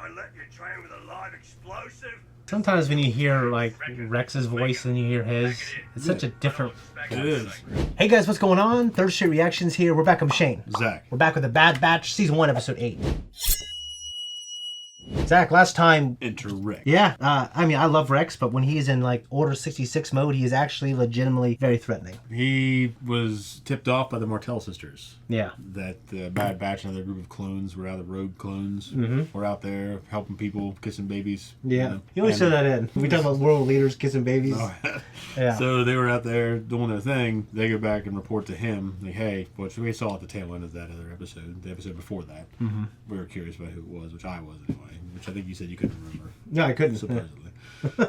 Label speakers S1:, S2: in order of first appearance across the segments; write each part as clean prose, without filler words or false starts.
S1: I let you train with a live explosive?
S2: Sometimes when you hear like Rex's voice and you hear his, it's such a different.
S3: It is.
S2: Hey guys, what's going on? Third Street Reactions here. We're back. I'm Shane.
S3: Zach.
S2: We're back with the Bad Batch, Season 1, Episode 8. Zach, last time...
S3: Enter Rex.
S2: Yeah, I mean, I love Rex, but when he's in, like, Order 66 mode, he is actually legitimately very threatening.
S3: He was tipped off by the Martell sisters.
S2: Yeah.
S3: That the Bad Batch and another group of clones were out of rogue clones. Were out there helping people, kissing babies.
S2: Yeah.
S3: You know?
S2: You always throw that in. We talk about world leaders kissing babies.
S3: Oh,
S2: yeah.
S3: So they were out there doing their thing. They go back and report to him, like, hey, which we saw at the tail end of that other episode, the episode before that. We were curious about who it was, which I was anyway, which I think you said you couldn't remember.
S2: No, I couldn't.
S3: Supposedly.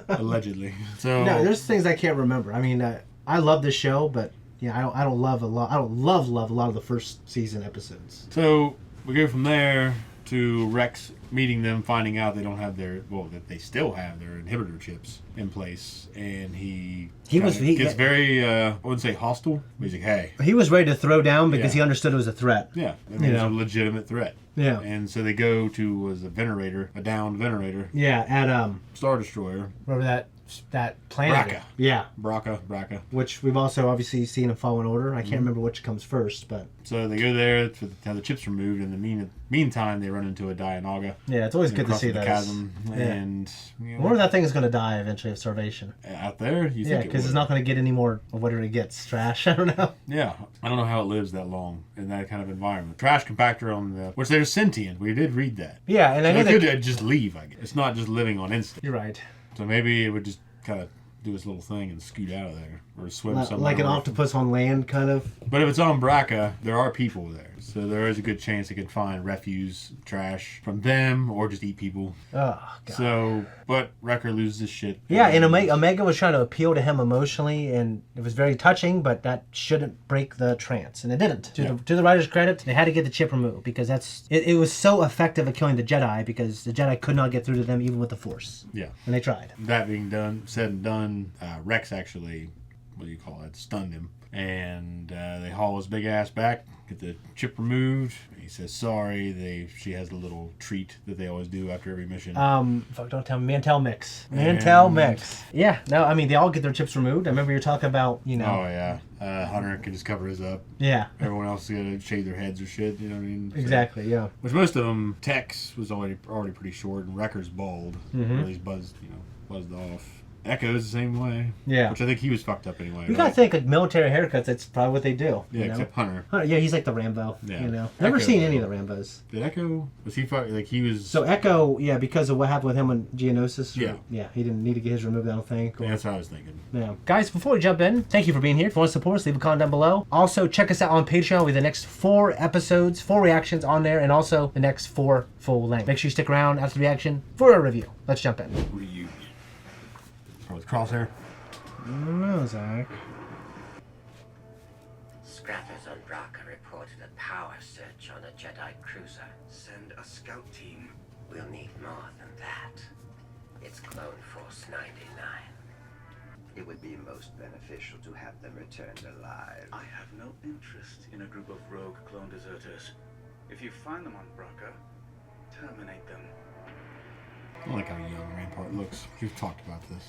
S3: Allegedly. So
S2: no, there's things I can't remember. I mean, I love the show, but yeah, I don't love a lot. I don't love a lot of the first season episodes.
S3: So we go from there to Rex meeting them, finding out they don't have their, well, that they still have their inhibitor chips in place, and he gets very, I wouldn't say hostile, but he's like, hey.
S2: He was ready to throw down because he understood it was a threat.
S3: Yeah, I mean, it was a legitimate threat.
S2: Yeah.
S3: And so they go to, a venerator, a downed venerator.
S2: Yeah, at,
S3: Star Destroyer.
S2: Remember that planet?
S3: Bracca.
S2: Yeah.
S3: Bracca.
S2: Which we've also obviously seen in Fallen Order. I can't remember which comes first, but...
S3: So they go there to have the chips removed. In the meantime, they run into a Dianoga.
S2: Yeah, it's always good to see
S3: the
S2: those.
S3: chasm.
S2: Yeah.
S3: And... You know,
S2: I wonder if that thing is going to die eventually of starvation.
S3: Out there? You
S2: Yeah,
S3: think
S2: because it's not going to get any more of whatever it gets. Trash? I don't know.
S3: Yeah. I don't know how it lives that long in that kind of environment. Trash compactor on the... Which they're sentient. We did read that.
S2: Yeah, and I know
S3: it could just leave, I guess. It's not just living on instinct.
S2: You're right.
S3: So maybe it would just kind of do its little thing and scoot out of there. Or swim somewhere.
S2: Like an octopus on land, kind of.
S3: But if it's on Bracca, there are people there. So there is a good chance it could find refuse, trash from them, or just eat people.
S2: Oh, God.
S3: So, but Wrecker loses his shit.
S2: Yeah, and Omega was trying to appeal to him emotionally, and it was very touching, but that shouldn't break the trance. And it didn't. To the writer's credit, they had to get the chip removed, because it was so effective at killing the Jedi, because the Jedi could not get through to them even with the Force.
S3: Yeah.
S2: And they tried.
S3: That being said and done, Rex actually, what do you call it, stunned him. And they haul his big ass back, get the chip removed. He says sorry. She has a little treat that they always do after every mission.
S2: Fuck, don't tell me. Mantel mix. Mantel mix. Yeah, no, I mean, they all get their chips removed. I remember you were talking about, you know.
S3: Oh, yeah. Hunter can just cover his up.
S2: Yeah.
S3: Everyone else is going to shave their heads or shit, you know what I mean? So,
S2: exactly, yeah.
S3: Which most of them, Tex was already pretty short, and Wrecker's bald. Or at least buzzed off. Echo's the same way. Yeah. Which I think he was fucked up anyway.
S2: You gotta think, like, military haircuts, that's probably what they do.
S3: Yeah, except Hunter.
S2: Yeah, he's like the Rambo.
S3: Yeah.
S2: You know? Never seen any of the Rambos.
S3: Did Echo? Was he fucked? Like, he was...
S2: So Echo, yeah, because of what happened with him on Geonosis.
S3: Yeah.
S2: Yeah, he didn't need to get his removed, I don't think.
S3: Yeah, that's what I was thinking.
S2: Yeah. Guys, before we jump in, thank you for being here. If you want to support us, leave a comment down below. Also, check us out on Patreon with the next 4 episodes, 4 reactions on there, and also the next 4 full length. Make sure you stick around after the reaction for a review. Let's jump in.
S3: Reunion. With Crosshair?
S2: I don't know, Zach.
S4: Scrappers on Bracca reported a power surge on a Jedi cruiser.
S1: Send a scout team.
S4: We'll need more than that. It's Clone Force 99.
S5: It would be most beneficial to have them returned alive.
S6: I have no interest in a group of rogue clone deserters. If you find them on Bracca, terminate them.
S3: I like how young Rampart looks. We've talked about this.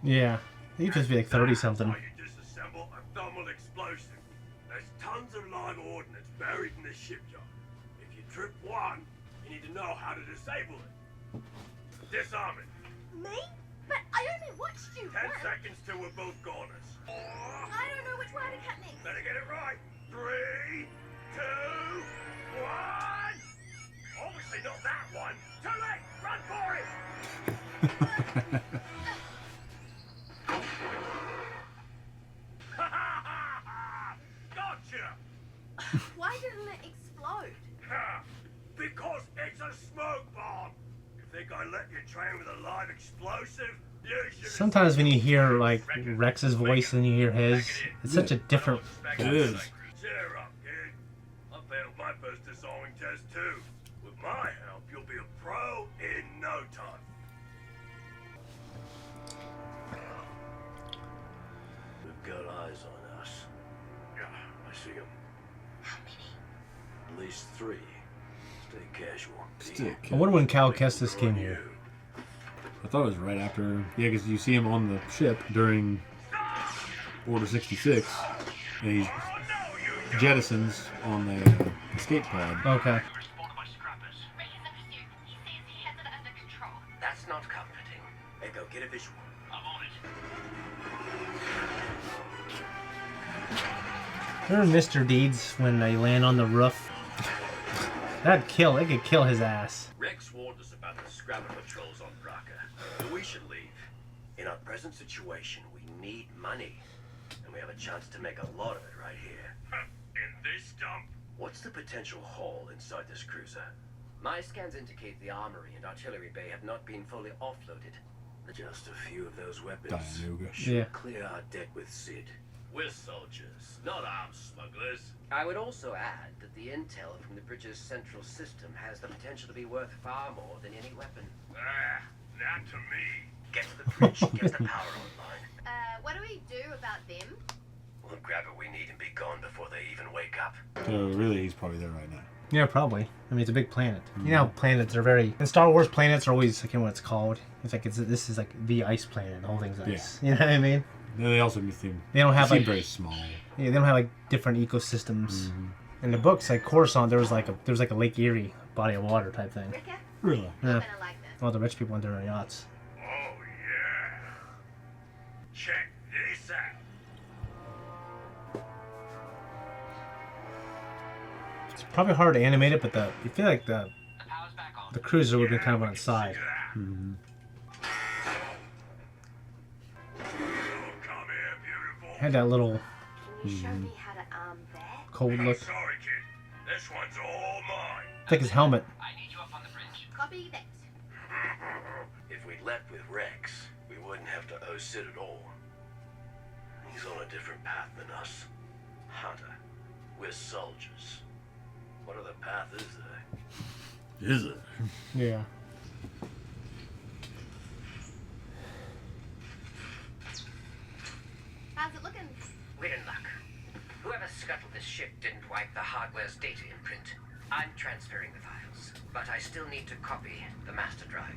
S2: Yeah. He'd just be like 30-something.
S1: You disassemble a thermal explosive. There's tons of live ordnance buried in the shipyard. If you trip one, you need to know how to disable it. Disarm it.
S7: Me? But I only watched you
S1: 10
S7: work.
S1: seconds till we're both goners.
S7: I don't know which way to cut me.
S1: Better get it right. 3, 2, 1. Obviously not that one. Too late. Run for it. Gotcha.
S7: Why didn't it explode?
S1: Because it's a smoke bomb. You think I let you train with a live explosive? You should.
S2: Sometimes when you hear, like, Rex's voice and you hear his, it's such a different...
S3: It is.
S1: Cheer up, kid. I failed my first disarming test too. With my help, you'll be a pro in no time. We've got eyes on us. Yeah, I see them.
S7: How many?
S1: At least 3. Stay casual.
S3: Stick.
S2: I wonder when Cal Kestis came here.
S3: I thought it was right after. Yeah, because you see him on the ship during Order 66, and he's jettisons on the escape pod.
S2: Okay.
S4: That's not comforting.
S1: Echo, get a visual. I'm on it.
S2: Remember Mr. Deeds when they land on the roof? That'd kill. It could kill his ass.
S1: Rex warned us about the scrapper patrols on Braca. But we should leave. In our present situation, we need money. And we have a chance to make a lot of it right here. In this dump? What's the potential haul inside this cruiser?
S4: My scans indicate the armory and artillery bay have not been fully offloaded.
S1: Just a few of those weapons.
S3: Dianuga.
S1: Should
S2: Yeah.
S1: clear our deck with Sid. We're soldiers, not arms smugglers.
S4: I would also add that the intel from the bridge's central system has the potential to be worth far more than any weapon.
S1: Ah, not to me. Get to the bridge, get the power online.
S7: What do we do about them?
S1: We'll grab what we need and be gone before they even wake up.
S3: So really, he's probably there right now.
S2: Yeah, probably. I mean, it's a big planet. You know how planets are very... In Star Wars, planets are always... I can't remember what it's called. It's like, this is like the ice planet. The whole thing's ice. You know what I mean?
S3: No, they also seem.
S2: They don't have
S3: seem
S2: like...
S3: very small.
S2: Yeah, they don't have like different ecosystems. In the books, like Coruscant, there was like a Lake Erie body of water type thing.
S7: Ricka,
S3: Really?
S2: Yeah.
S7: you're gonna like this.
S2: All the rich people went there on yachts.
S1: Oh, yeah. Check this out.
S2: It's probably hard to animate it, but you feel like the cruiser would be kind of on its side.
S3: Mm-hmm.
S1: Oh, come here, beautiful.
S2: Had that little
S7: Can you show me how to arm that?
S2: cold
S1: I'm
S2: look.
S1: sorry, kid. This one's all mine.
S2: It's like his helmet.
S4: I need you up on the bridge.
S7: Copy that.
S1: If we'd left with Rex, we wouldn't have to owe Sid at all. He's on a different path than us. Hunter. We're soldiers. What other path is there?
S3: Is it?
S2: Yeah.
S7: How's it looking?
S4: We're in luck. Whoever scuttled this ship didn't wipe the hardware's data imprint. I'm transferring the files, but I still need to copy the master drive.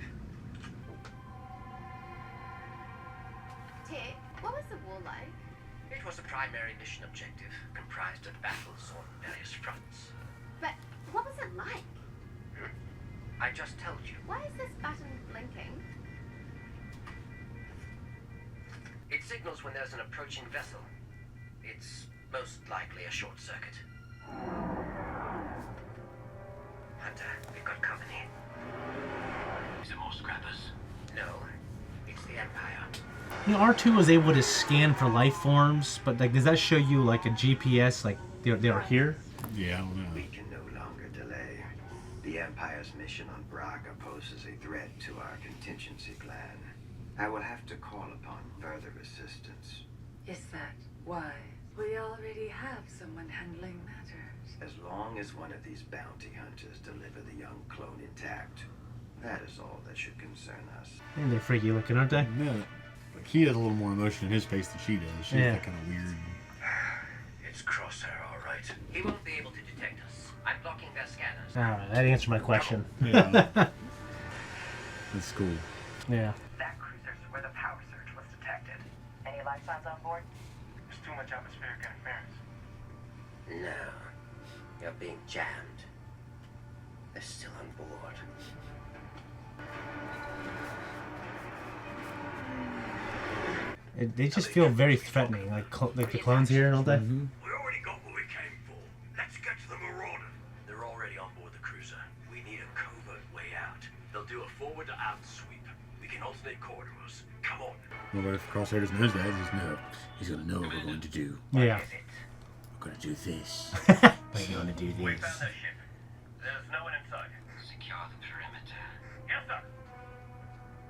S7: Ted, what was the war like?
S4: It was a primary mission objective, comprised of battles on various fronts.
S7: But what was it like?
S4: I just told you.
S7: Why is this button blinking?
S4: It signals when there's an approaching vessel. It's most likely a short circuit. Hunter, we've got company.
S1: Is it more scrappers?
S4: No, it's the Empire.
S2: You know, R2 was able to scan for life forms, but like, does that show you like a GPS, like they are here?
S3: Yeah, I don't know.
S5: We can no longer delay. The Empire's mission on Braca poses a threat to our contingency plan. I will have to call upon further assistance.
S8: Is that why? We already have someone handling matters.
S5: As long as one of these bounty hunters deliver the young clone intact, that is all that should concern us.
S2: And they're freaky looking, aren't they?
S3: Yeah. Like he has a little more emotion in his face than she does. She's
S2: Yeah.
S3: like kind of weird.
S1: It's Crosshair, all right.
S4: He won't be able to detect us. I'm blocking their scanners.
S2: Alright, that answered my question.
S3: Yeah. That's cool.
S2: Yeah.
S9: That cruiser's where the power surge was detected. Any life signs on board? There's too much atmospheric interference.
S4: No. You're being jammed. They're still on board.
S2: They just feel very threatening, like the clones here, don't they?
S3: Mm-hmm.
S1: We already got what we came for. Let's get to the Marauder. They're already on board the cruiser. We need a covert way out. They'll do a forward to out sweep. We can alternate corridors. Come on.
S3: Well, but if Crosshair doesn't know that, he's gonna know what we're going to do.
S2: Yeah.
S3: We're gonna do this.
S2: We're gonna do
S1: We
S2: this.
S1: found their ship. There's no one inside.
S4: Secure the perimeter.
S1: Yes, sir.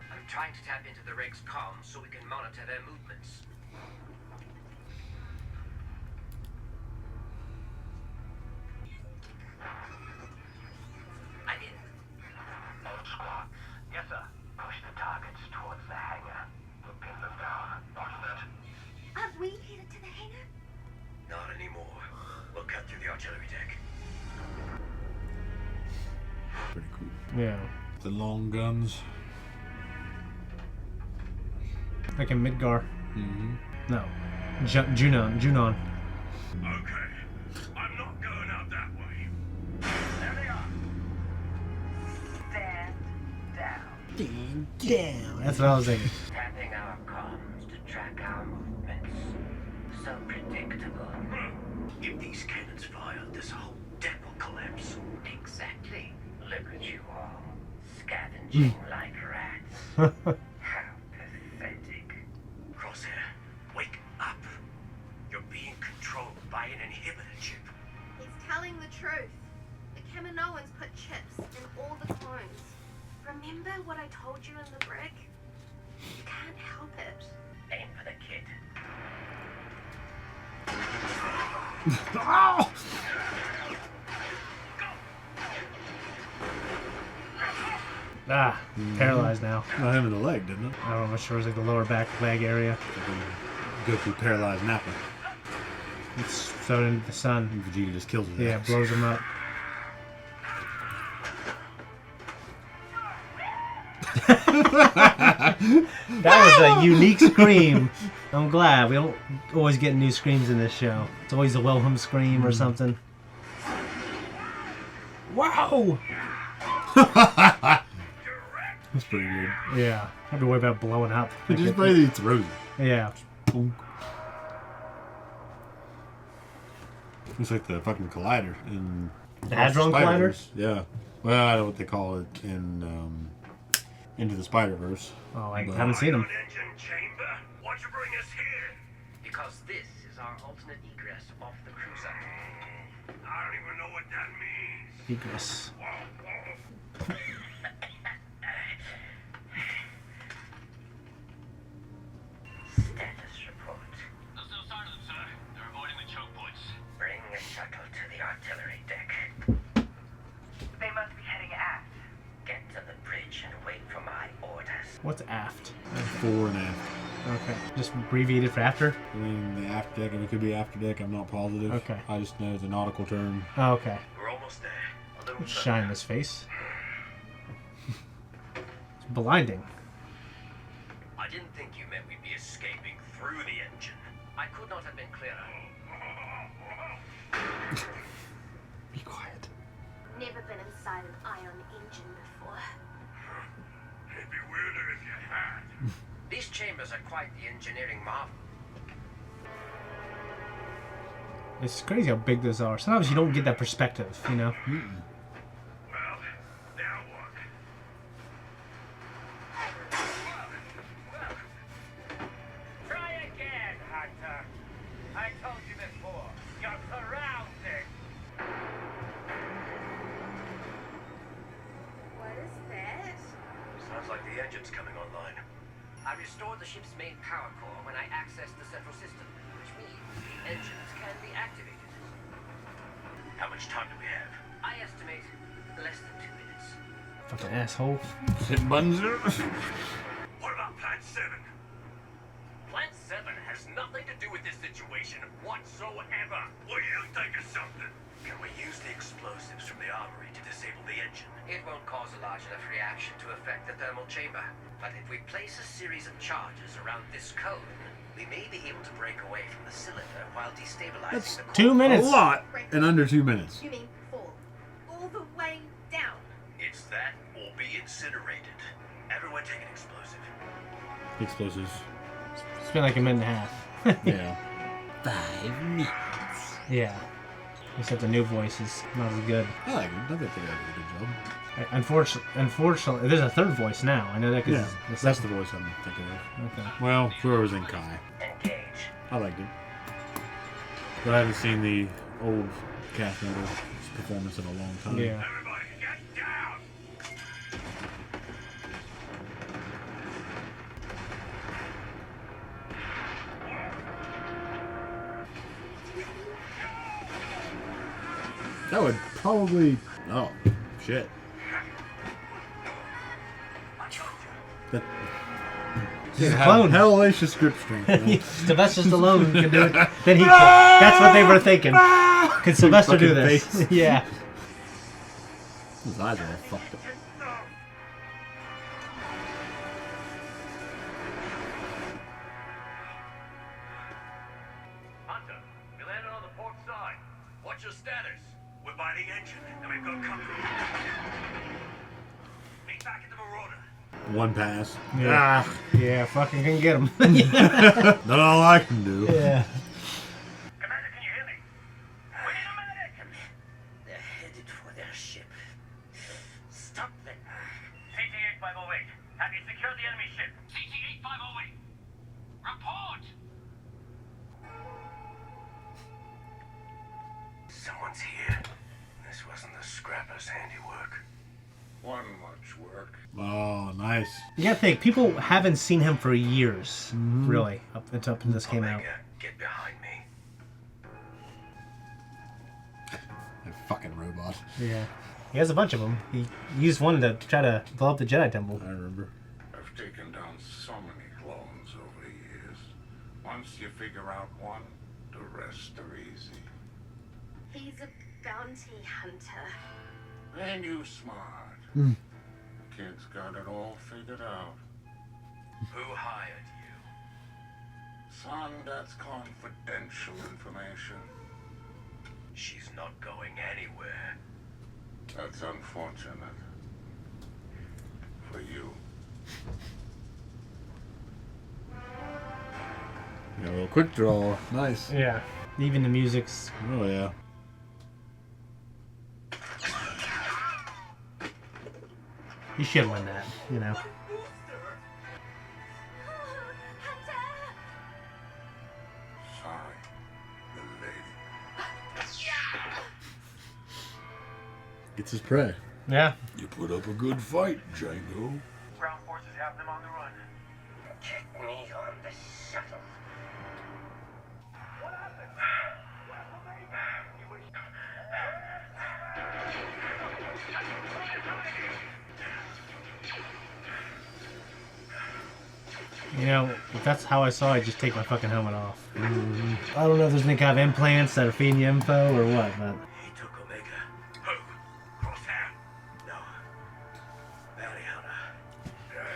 S4: I'm trying to tap into the rig's comms so we can monitor their movements. I'm in.
S9: All squad. Yes, sir. Push the targets towards the hangar. We'll pin them down. Roger that.
S7: Aren't we headed to the hangar?
S1: Not anymore. We'll cut through the artillery deck.
S2: Yeah.
S3: The long guns.
S2: Like in Midgar.
S3: Mm-hmm.
S2: No. Junon.
S1: Okay. I'm not going out that way.
S9: There they are. Stand down.
S2: Damn. That's what I was thinking.
S4: Tapping our comms to track our movements. So predictable.
S1: If these cannons fire, this whole deck will collapse.
S4: Exactly. Look at you all. Scavenging like rats. How pathetic.
S1: Crosshair, wake up. You're being controlled by an inhibitor chip.
S7: He's telling the truth. The Kaminoans put chips in all the clones. Remember what I told you in the brig? You can't help it.
S4: Aim for the kid.
S2: Ah, paralyzed now.
S3: Not him in the leg, didn't it?
S2: I don't know, I'm sure it was like the lower back leg area.
S3: Go through paralyzed Nappa.
S2: It's thrown into the sun.
S3: And Vegeta just kills his
S2: Yeah,
S3: ass.
S2: blows him up. That was a unique scream. I'm glad. We don't always get new screams in this show. It's always a Wilhelm scream or something. Wow!
S3: That's pretty good.
S2: Yeah. I have to worry about blowing up.
S3: But just by the throws it.
S2: Yeah.
S3: Boom. Looks like the fucking collider in
S2: The Hadron Collider?
S3: Spider-Verse. Yeah. Well, I don't know what they call it in Into the Spider-Verse.
S2: Oh, I
S3: But-
S2: haven't seen him.
S1: Engine chamber? Why'd you bring us here?
S4: Because this is our alternate egress off the cruiser.
S1: I don't even know what that means.
S2: Egress.
S4: Status report.
S9: There's no sign of them, sir. They're avoiding the choke points.
S4: Bring a shuttle to the artillery deck.
S9: They must be heading aft.
S4: Get to the bridge and wait for my orders.
S2: What's aft?
S3: Fore and aft.
S2: Okay. Just abbreviated for after?
S3: I mean, the aft deck, and it could be after deck, I'm not positive.
S2: Okay.
S3: I just know it's a nautical term.
S2: Oh, okay.
S1: We're almost there. A little
S2: Shine in his face. It's blinding.
S1: I didn't think you meant we'd be escaping through the engine.
S4: I could not have been clearer.
S2: Be quiet.
S7: Never been inside an ion engine before.
S1: It'd be weirder if you had.
S4: These chambers are quite the engineering marvel.
S2: It's crazy how big those are. Sometimes you don't get that perspective, you know?
S1: Well, now what?
S9: Try again, Hunter. I told you before. You're surrounded.
S7: What is that?
S1: Sounds like the engine's coming online.
S4: I restored the ship's main power core when I accessed the central system, which means the engines can be activated.
S1: How much time do we have?
S4: I estimate less than 2 minutes.
S2: Fucking asshole.
S3: Hit buttons.
S1: What about Plan 7?
S4: Plan 7 has nothing to do with this situation whatsoever.
S1: What do you think of something? Can we use the explosives from the armory to disable the engine?
S4: It won't cause a large enough reaction to affect the thermal chamber. But if we place a series of charges around this cone, we may be able to break away from the cylinder while destabilizing
S3: That's
S4: the core.
S2: 2
S3: A
S2: minutes.
S3: lot in under 2 minutes.
S7: You mean fall all the way down?
S1: It's that or be incinerated. Everyone take an explosive.
S3: Explosives.
S2: It's been like a minute and a half.
S3: Yeah.
S2: 5 minutes. Yeah. Except the new voice is not as good.
S3: I like it. I think they did a good job.
S2: Unfortunately, there's a third voice now. I know that because
S3: Yeah, that's the voice I'm thinking of.
S2: Okay.
S3: Well, whoever's in Kai.
S4: Engage.
S3: I liked it. But I haven't seen the old cast member's performance in a long time.
S2: Yeah.
S1: Everybody get down!
S3: That would probably... Oh, shit. That...
S2: He's a clone.
S3: Hellacious script strength. Man.
S2: Sylvester Stallone can do it. Then he can. That's what they were thinking. Could Sylvester do
S3: Fucking
S2: this?
S3: face.
S2: Yeah.
S3: His eyes are all fucked up.
S1: attention, and we've got company. Meet back at the Marauder.
S3: One pass.
S2: Yeah. Yeah, fucking can get him.
S3: Not all I can do.
S2: Yeah.
S9: Commander, can you hear me? We need a medic!
S4: They're headed for their ship. Stop them.
S9: CT-8508, have you secured the enemy ship? CT-8508, report!
S1: Someone's here. This wasn't the scrapper's handiwork.
S9: One much work.
S3: Oh, nice.
S2: You gotta think, people haven't seen him for years, really, up until this came out.
S1: Omega, get behind me.
S3: That fucking robot.
S2: Yeah. He has a bunch of them. He used one to try to blow up the Jedi Temple.
S3: I remember.
S9: I've taken down so many clones over the years. Once you figure out one, the rest are easy.
S7: He's a bounty hunter.
S9: And you smart. Kid's got it all figured out.
S1: Who hired you?
S9: Son, that's confidential information.
S1: She's not going anywhere.
S9: That's unfortunate. For you.
S3: Yeah, a little quick draw. Nice.
S2: Yeah. Even the music's...
S3: Oh, yeah.
S2: He should win that, you know.
S9: Sorry, little lady.
S3: Gets his prey.
S2: Yeah.
S9: You put up a good fight, Django.
S1: Ground forces have them on the run.
S4: Get me on the shuttle.
S1: What happened?
S2: You know, if that's how I saw it, just take my fucking helmet off. I don't know if there's any kind of implants that are feeding you info or what, but...
S1: He took Omega. Who? Crosshair? No. Bounty hunter.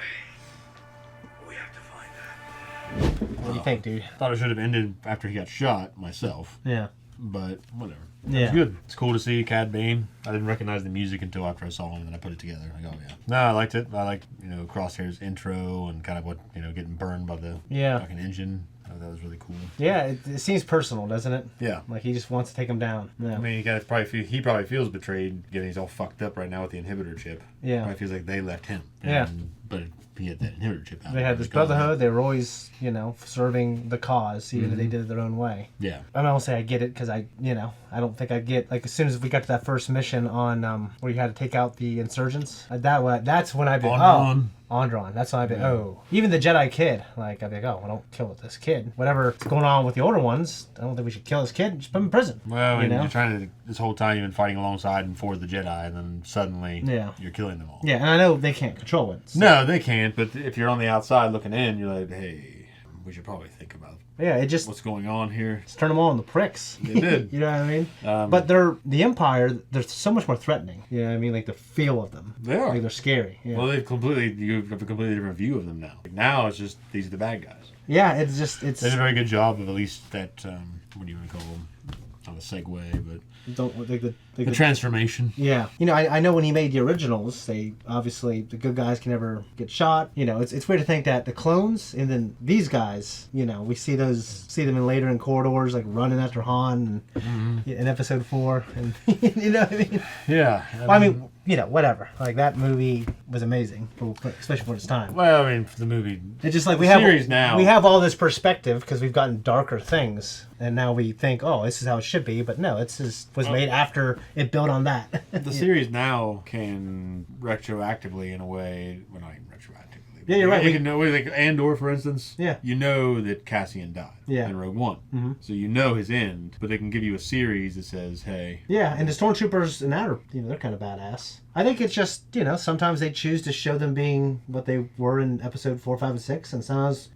S1: We have to find her.
S2: What do you think, dude?
S3: Thought it should have ended after he got shot, myself.
S2: Yeah.
S3: But whatever.
S2: Yeah.
S3: It's good. It's cool to see Cad Bane. I didn't recognize the music until after I saw him, and then I put it together. Like, oh yeah. No, I liked it. I liked, Crosshair's intro and kind of what, getting burned by the fucking engine. I thought that was really cool.
S2: Yeah, it seems personal, doesn't it?
S3: Yeah.
S2: Like he just wants to take him down. Yeah.
S3: I mean, he probably feels betrayed, given he's all fucked up right now with the inhibitor chip.
S2: Yeah.
S3: Probably feels like they left him.
S2: Yeah.
S3: But he had that inhibitor chip out.
S2: They had this brotherhood. They were always, serving the cause, even if they did it their own way.
S3: Yeah.
S2: I don't say I get it because I don't think I get, like, as soon as we got to that first mission on where you had to take out the insurgents, that's when I've been, Andron. That's when I've been, Even the Jedi kid, like, I'd be like, well, don't kill this kid. Whatever's going on with the older ones, I don't think we should kill this kid. Just put him in prison.
S3: Well, you're trying to, this whole time you've been fighting alongside and for the Jedi, and then suddenly you're killing them all.
S2: Yeah, and I know they can't control it. So.
S3: No, they can't, but if you're on the outside looking in, you're like, hey, we should probably think about what's going on here.
S2: Just turn them all into pricks.
S3: They did.
S2: You know what I mean? But the Empire, they're so much more threatening. You know what I mean? Like the feel of them.
S3: They are.
S2: Like they're scary. Yeah.
S3: Well, you have a completely different view of them now. Like now it's just, these are the bad guys.
S2: Yeah, it's...
S3: They did a very good job of at least that, what do you want to call them? Not a segue, but... the transformation.
S2: Yeah. I know when he made the originals, they obviously, the good guys can never get shot. It's weird to think that the clones and then these guys, we see them later in corridors, like running after Han in episode 4. And you know what I mean?
S3: Yeah.
S2: I mean, whatever. Like that movie was amazing, especially for its time.
S3: Well, I mean, for the movie.
S2: It's just like we have all this perspective because we've gotten darker things. And now we think, this is how it should be. But no, was made after it built on that.
S3: The series now can retroactively, in a way, well, not even retroactively.
S2: Yeah, you're right.
S3: You can know, like Andor, for instance.
S2: Yeah.
S3: You know that Cassian died in Rogue One.
S2: Mm-hmm.
S3: So you know his end, but they can give you a series that says, hey.
S2: Yeah, and the stormtroopers in that are, they're kind of badass. I think it's just, sometimes they choose to show them being what they were in episode 4, 5, and 6, and sometimes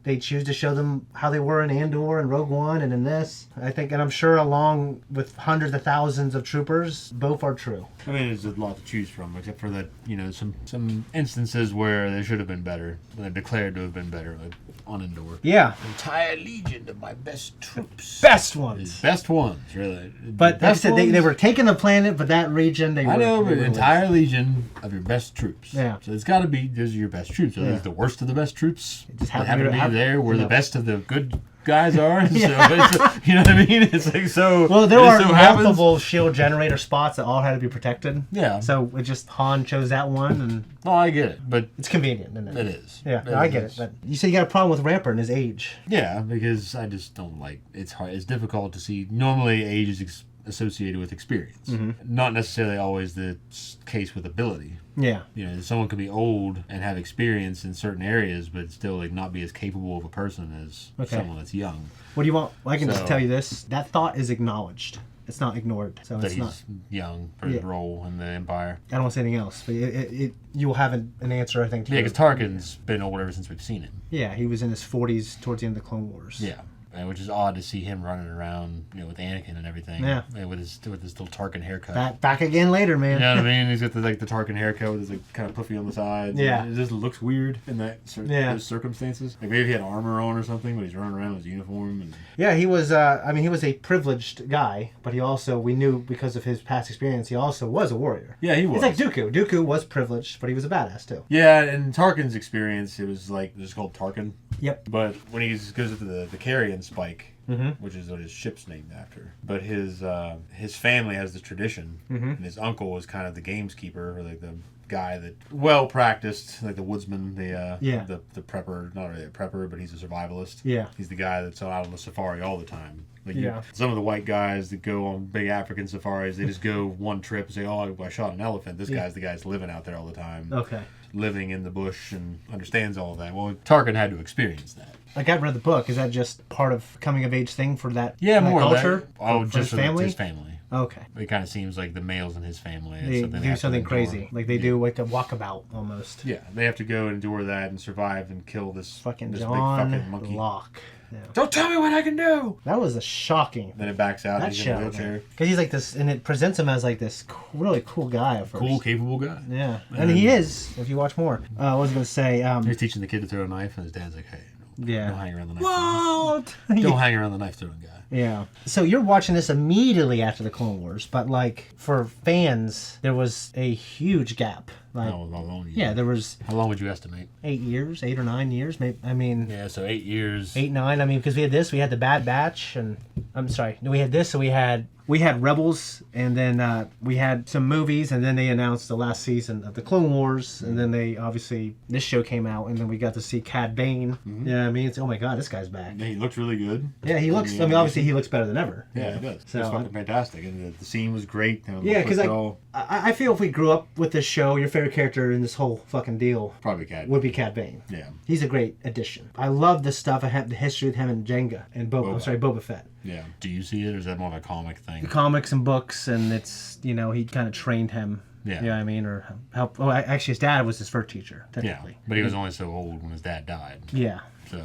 S2: they choose to show them how they were in Andor and Rogue One and in this. I think, and I'm sure along with hundreds of thousands of troopers, both are true.
S3: I mean, there's a lot to choose from, except for that, some instances where they should have been better. They're declared to have been better, like on Endor.
S2: Yeah.
S3: Entire legion of my best troops.
S2: Best ones.
S3: Best ones, really.
S2: But like I said, they were taking the planet, but that region, they were...
S3: I know, but entire legion of your best troops.
S2: Yeah.
S3: So it's got to be, those are your best troops. Are these the worst of the best troops?
S2: Just
S3: happen to be there where the best of the good guys are.
S2: Yeah.
S3: So it's, you know what I mean? It's like so.
S2: Well, there are multiple shield generator spots that all had to be protected.
S3: Yeah.
S2: So it just Han chose that one, and
S3: no, I get it, but
S2: it's convenient, isn't it?
S3: It is.
S2: Yeah, I get it. But you said you got a problem with Rampart and his age.
S3: Yeah, because I just don't like. It's hard. It's difficult to see. Normally, age is associated with experience, not necessarily always the case with ability.
S2: Yeah.
S3: Someone could be old and have experience in certain areas, but still like not be as capable of a person as someone that's young.
S2: What do you want? I can just tell you this: that thought is acknowledged. It's not ignored. So
S3: that
S2: it's
S3: he's
S2: not
S3: young for his role in the Empire.
S2: I don't want to say anything else, but you will have an answer, I think. To
S3: because Tarkin's been old ever since we've seen him.
S2: Yeah, he was in his 40s towards the end of the Clone Wars.
S3: Yeah. Which is odd to see him running around, with Anakin and everything.
S2: Yeah.
S3: With his little Tarkin haircut.
S2: Back again later, man.
S3: You know what I mean? He's got the Tarkin haircut with his kind of puffy on the sides.
S2: Yeah.
S3: It just looks weird in those circumstances. Like maybe he had armor on or something, but he's running around with his uniform. And...
S2: Yeah, he was. He was a privileged guy, but we knew because of his past experience, he also was a warrior.
S3: Yeah, he was.
S2: He's like Dooku. Dooku was privileged, but he was a badass too.
S3: Yeah, in Tarkin's experience, it was like just called Tarkin.
S2: Yep. But
S3: when he goes into the Carrion Spike. Which is what his ship's named after. But his family has the tradition, and his uncle was kind of the gameskeeper, or like the guy that well practiced, like the woodsman, the prepper, not really a prepper, but he's a survivalist.
S2: Yeah,
S3: he's the guy that's out on the safari all the time. Like some of the white guys that go on big African safaris, they just go one trip and say, "Oh, I shot an elephant." This guy's the guy that's living out there all the time.
S2: Okay.
S3: Living in the bush and understands all of that. Well, Tarkin had to experience that.
S2: Like I read the book. Is that just part of coming of age thing for that?
S3: Yeah,
S2: for
S3: more
S2: that culture.
S3: That. Oh, just
S2: his family.
S3: His family.
S2: Okay.
S3: It kind of seems like the males in his family.
S2: They do something crazy, like they do like a walkabout almost.
S3: Yeah, they have to go and endure that and survive and kill this
S2: fucking
S3: big
S2: John
S3: monkey.
S2: Locke. Yeah.
S3: Don't tell me what I can do.
S2: That was a shocking.
S3: Then it backs out.
S2: That
S3: and he's in a wheelchair.
S2: Because he's like this, and it presents him as like this really cool guy at first.
S3: Cool, capable guy.
S2: Yeah, and he is. If you watch more, what was I going to say?
S3: He's teaching the kid to throw a knife, and his dad's like, "Hey, don't hang around the knife.
S2: What?
S3: Don't hang around the knife throwing guy."
S2: Yeah. So you're watching this immediately after the Clone Wars, but like for fans, there was a huge gap. Like,
S3: how long?
S2: Yeah, there was.
S3: How long would you estimate?
S2: 8 years, 8 or 9 years, maybe. I mean.
S3: Yeah, so 8 years.
S2: 8, 9. I mean, because we had this, we had the Bad Batch, and I'm sorry, we had this, so we had Rebels, and then we had some movies, and then they announced the last season of the Clone Wars, and then this show came out, and then we got to see Cad Bane. Yeah, I mean, it's, oh my God, this guy's back.
S3: Yeah, he looks really good.
S2: Yeah, he looks. I mean, obviously he looks better than ever.
S3: Yeah, he does.
S2: So,
S3: it's fucking fantastic, and the scene was great.
S2: Yeah, because I feel if we grew up with this show, your favorite character in this whole fucking deal
S3: probably
S2: would be Cad Bane.
S3: Yeah,
S2: he's a great addition. I love the stuff. I have the history with him and Jenga and Boba Fett.
S3: Yeah. Do you see it, or is that more of a comic thing?
S2: The comics and books, and it's, he kind of trained him. Yeah. You know what I mean? Or help. Oh, actually, his dad was his first teacher, technically.
S3: Yeah, but he was only so old when his dad died.
S2: Yeah.
S3: So.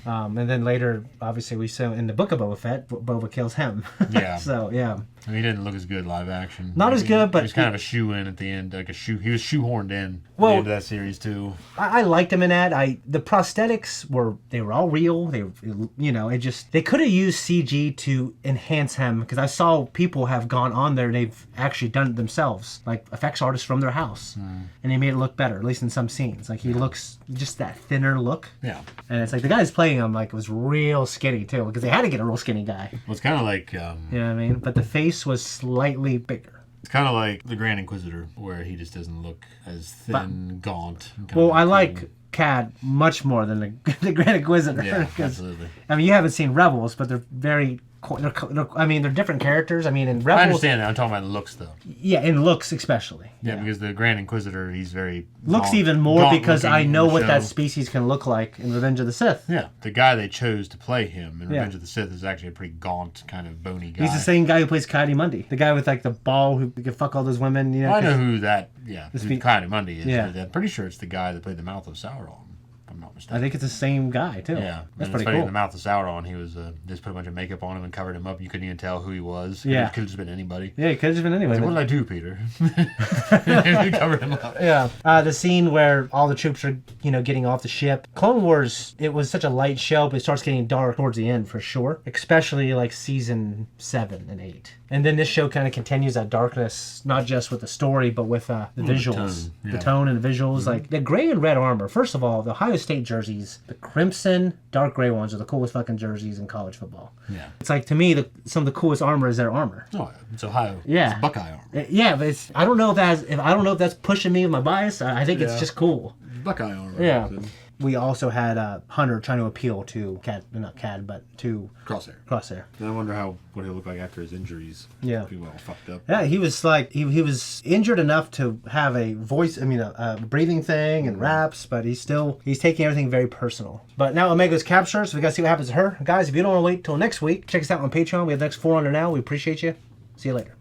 S2: And then later, obviously, we saw in the book of Boba Fett, Boba kills him. Yeah. So, yeah.
S3: I mean, he didn't look as good live action.
S2: Not as good, but...
S3: He was kind of a shoe-in at the end. He was shoehorned in at the end of that series, too.
S2: I liked him in that. The prosthetics were all real. They could have used CG to enhance him, because I saw people have gone on there and they've actually done it themselves, like effects artists from their house. And they made it look better, at least in some scenes. Like, he looks just that thinner look.
S3: Yeah.
S2: And it's like the guy who's playing him, like, was real skinny, too, because they had to get a real skinny guy.
S3: Well, it's kind of like...
S2: you know what I mean? But the face was slightly bigger.
S3: It's kind of like the Grand Inquisitor, where he just doesn't look as thin, gaunt.
S2: Well, I like Cad much more than the Grand Inquisitor.
S3: Yeah, absolutely.
S2: I mean, you haven't seen Rebels, but they're very they're different characters. I mean, in Rebels,
S3: I understand that. I'm talking about looks, though.
S2: Yeah, in looks especially.
S3: Yeah, because the Grand Inquisitor, he's very
S2: looks even more because I know what that species can look like in Revenge of the Sith.
S3: Yeah, the guy they chose to play him in Revenge of the Sith is actually a pretty gaunt, kind of bony guy.
S2: He's the same guy who plays Ki-Adi-Mundi, the guy with like the ball who can fuck all those women. You know,
S3: I know who that. Yeah, who Ki-Adi-Mundi is.
S2: Yeah.
S3: But I'm pretty sure it's the guy that played the Mouth of Sauron. I'm not mistaken.
S2: I think it's the same guy too.
S3: Yeah,
S2: that's
S3: pretty
S2: pretty cool.
S3: In the Mouth of Sauron, he was just put a bunch of makeup on him and covered him up. You couldn't even tell who he was.
S2: Yeah,
S3: it could have just been anybody.
S2: Yeah, it could have just been anybody.
S3: What did I do, Peter? Covered him up.
S2: Yeah, the scene where all the troops are, getting off the ship. Clone Wars, it was such a light show, but it starts getting dark towards the end for sure. Especially like season 7 and 8. And then this show kind of continues that darkness, not just with the story, but with the visuals. The tone and the visuals. Mm-hmm. Like the gray and red armor. First of all, the Ohio State jerseys, the crimson, dark gray ones are the coolest fucking jerseys in college football. Yeah. It's like, to me, some of the coolest armor is their armor.
S3: Oh, it's Ohio.
S2: Yeah.
S3: It's Buckeye armor.
S2: Yeah, but I don't know if that's pushing me with my bias. I think it's just cool.
S3: Buckeye armor.
S2: Yeah. We also had Hunter trying to appeal to to Crosshair.
S3: And I wonder what he'll look like after his injuries.
S2: Yeah.
S3: He all fucked up.
S2: Yeah, he was like he was injured enough to have a voice. I mean, a breathing thing and raps, but he's taking everything very personal. But now Omega's captured, so we gotta see what happens to her, guys. If you don't want to wait till next week, check us out on Patreon. We have the next 4 under now. We appreciate you. See you later.